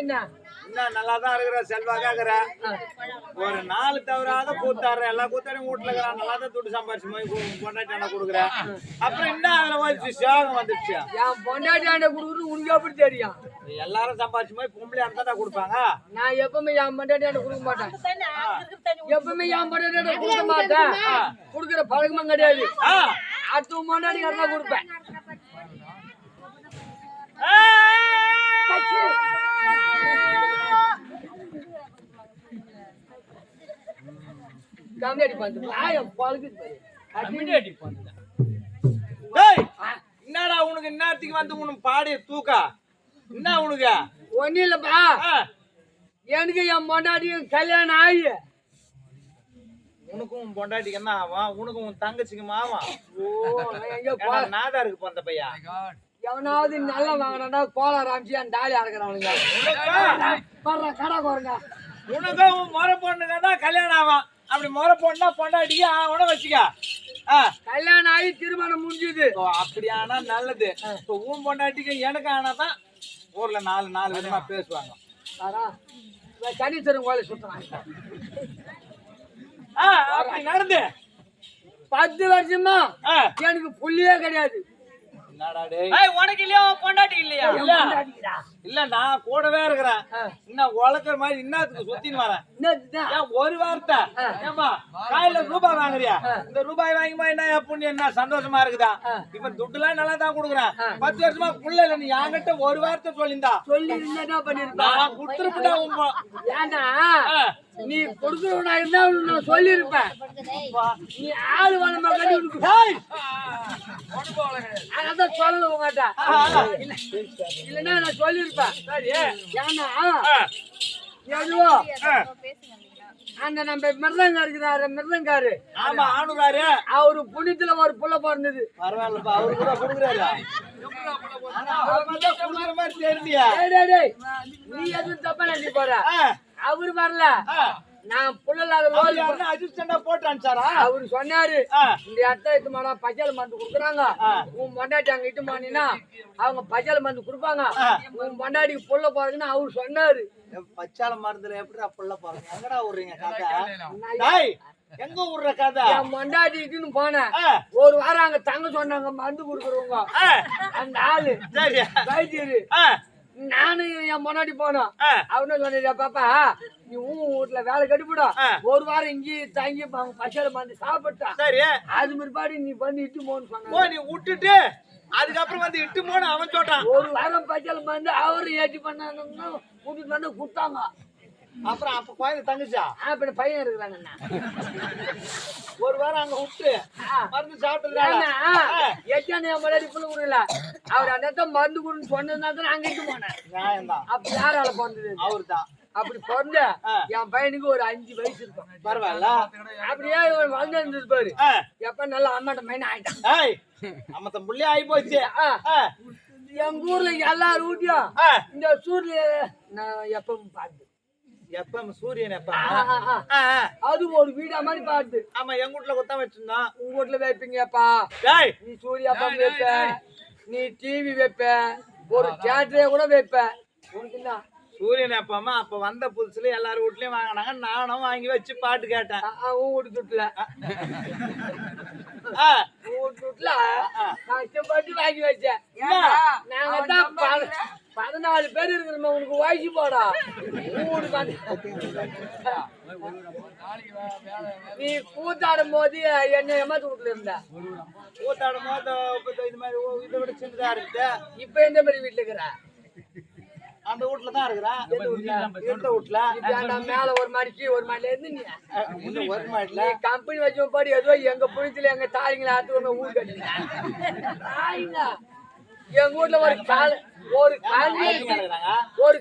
என்ன நல்லா தான் இருக்கிற செல்வாக்கா இருக்கிற ஒரு நாலு தவறாத கூத்தாடுற எல்லா கூத்தாடையும் வீட்டுல இருக்கிறான் நல்லா தான் துட்டு சம்பாரிச்சு போய் பொண்டாட்டி அண்ணா கொடுக்குறேன் அப்புறம் என்ன அதுல வச்சு சோகம் வந்துடுச்சு என் பொண்டாட்டி அண்ணா கொடுக்குறது உனக்கு எப்படி தெரியும் எல்லாரும் சம்பாரிச்சு போய் பொம்பளை அண்ணா தான் கொடுப்பாங்க நான் எப்பவுமே என் பொண்டாட்டி அண்ணா கொடுக்க மாட்டேன் எப்பவுமே என் பொண்டாட்டி அண்ணா கொடுக்க மாட்டேன் கொடுக்குற பழக்கமும் கிடையாது அடுத்த பொண்டாட்டி அண்ணா கொடுப்பேன் கம்மியாடி பண்ணு ஆயம் பழகுது கம்மியாடி பண்ணு டேய் என்னடா உனக்கு இன்னத்துக்கு வந்து உனக்கு பாடி தூக்கா என்ன உனக்கு ஒண்ணு இல்லப்பா எனக்கு என் பொண்டாட்டியும் கல்யாணம் ஆகி உனக்கும் பொண்டாட்டிக்கு என்ன ஆகும் உனக்கும் உன் தங்கச்சிக்கு ஆகும் ஓ நாதா இருக்கு போந்த பையா எவனாவது நல்லா வாங்கினா கோலார் ஆமிச்சு என் டாலி அறக்குறானுங்க கடை கோருங்க உனக்கும் உன் முறை பொண்ணுங்க தான் கல்யாணம் ஆகும் அப்படி முறை பொண்ணா பொண்டாட்டிக்கு உன வச்சுக்க கல்யாணம் ஆகி திருமணம் முடிஞ்சுது அப்படியானா நல்லது இப்போ உன் பொண்டாட்டிக்கு எனக்கு ஆனாதான் ஊர்ல நாலு விதமா பேசுவாங்க சனீஸ்வரன் கோயில சுத்துறாங்க அப்படி நடந்து 10 வருஷமா எனக்கு புள்ளியே கிடையாது உனக்கு இல்லையா பொண்டாட்டி இல்லையா இல்ல நான் கூடவே இருக்கிறேன் இன்னும் உழக்கிற மாதிரி இன்னத்துக்கு சுத்தின்னு வரேன் ஒரு வார்த்தை ஏமா காயில ரூபாய் வாங்குறியா இந்த ரூபாய் வாங்கிமா என்ன புண்ணியம் என்ன சந்தோஷமா இருக்குதா இப்ப துட்டு எல்லாம் நல்லா தான் கொடுக்குறேன் 10 வருஷமா புள்ள இல்ல நீ என்கிட்ட ஒரு வார்த்தை சொல்லிருந்தா சொல்லி என்ன பண்ணிருப்பா நான் கொடுத்துருப்பா ஏன்னா நீ கொடுக்குறவனா இருந்தா நான் சொல்லிருப்பேன் நீ ஆளு வளமா கட்டி அதான் சொல்லல உங்கள்கிட்ட இல்லன்னா நான் சொல்லிருப்பேன் ஏன்னா எதுவோ அந்த நம்ம மிருதங்க இருக்கிறாரு மிருதங்காரு ஆமா ஆணுறாரு அவரு புண்ணியத்துல ஒரு புள்ள பிறந்தது பரவாயில்லப்பா அவரு கூட கொடுக்குறாரு நீ எதுவும் தப்பா நினைச்சு போற அவரு வரல நான் புள்ளலாத அசிஸ்டண்டா போட்டான் சாரா அவரு சொன்னாரு இந்த இடத்த இட்டு மாடா பச்சளை மருந்து குடுக்குறாங்க உன் பொண்டாட்டி அங்க இட்டு மானினா அவங்க பச்சளை மருந்து கொடுப்பாங்க உன் பொண்டாட்டிக்கு புள்ள போறதுன்னு அவரு சொன்னாரு பச்சால மருந்துல எப்படிடா புள்ள போறீங்க எங்கடா விடுறீங்க கதை எங்க விடுற கதை என் பொண்டாட்டிக்குன்னு போனேன் ஒரு வாரம் அங்க தங்க சொன்னாங்க மருந்து குடுக்குறவங்க அந்த ஆளு வைத்தியரு நானு என் முன்னாடி போனோம் அவனு சொன்ன பாப்பா நீ வீட்டுல வேலை கட்டிவிடும் ஒரு வாரம் இங்கேயே தங்கி பச்சளை மருந்து சாப்பிட்டா சரி அது முற்பாடு நீ பண்ணி இட்டு போன்னு சொன்ன நீ விட்டுட்டு அதுக்கப்புறம் வந்து இட்டு போன அவன் சொல்றான் ஒரு வாரம் பச்சளை மருந்து அவரு ஏற்றி பண்ணாங்கன்னா கூட்டிட்டு வந்து கொடுத்தாங்க அப்புறம் அப்ப குழந்தை தங்குச்சா அப்ப பையன் இருக்கிறாங்க ஒரு வாரம் அங்க விட்டு மருந்து சாப்பிட்டு எட்டான முன்னாடி புள்ள கொடுக்கல அவர் அந்த மருந்து கொடுன்னு சொன்னதுனால அங்க இட்டு போனேன் அப்ப யாரால பிறந்தது அவரு தான் அப்படி பிறந்த என் பையனுக்கு ஒரு 5 வயசு இருக்கும் பரவாயில்ல அப்படியே வளர்ந்து இருந்தது பாரு எப்ப நல்லா அம்மாட்ட மைன ஆயிட்டான் அம்மத்த புள்ளி ஆகி போச்சு எங்க ஊர்ல எல்லாரும் ஊட்டியும் இந்த சூர்ல நான் எப்பவும் பார்த்து எப்ப சூரியன் எப்ப அது ஒரு வீடா மாதிரி பாத்து ஆமா எங்க வீட்டுல கொத்தா வச்சிருந்தோம் உங்க வீட்டுல வைப்பீங்கப்பா நீ சூர்யா பம் வைப்ப நீ டிவி வைப்ப ஒரு தியேட்டரே கூட வைப்ப உனக்கு சூரியன் எப்பமா அப்ப வந்த புதுசுல எல்லாரும் வீட்லயும் வாங்கினாங்க நானும் வாங்கி வச்சு பாட்டு கேட்டேன் உன் வீட்டு சுட்டுல வீட்டுல கஷ்டப்பட்டு வாங்கி வச்சேன் நாங்க தான் 14 பேர் இருக்கிறோம் உனக்கு வயசு போடா நீ கூத்தாடும் போது என்ன ஏமாத்து வீட்டுல இருந்த கூத்தாடும் போது இது மாதிரி இதை விட சின்னதா இருக்கு இப்ப எந்த மாதிரி வீட்டுல இருக்கிற அந்த வீட்டுல தான் இருக்கிறேன் இந்த வீட்டுல மேல ஒரு மாடிக்கு ஒரு மாடில இருந்து நீ ஒரு மாடில கம்பெனி வச்சு பாடி ஏதோ எங்க புனித்துல எங்க தாய்ங்களா ஆத்து ஊர் கட்டிங்க எங்க வீட்டுல ஒரு கால் ஒரு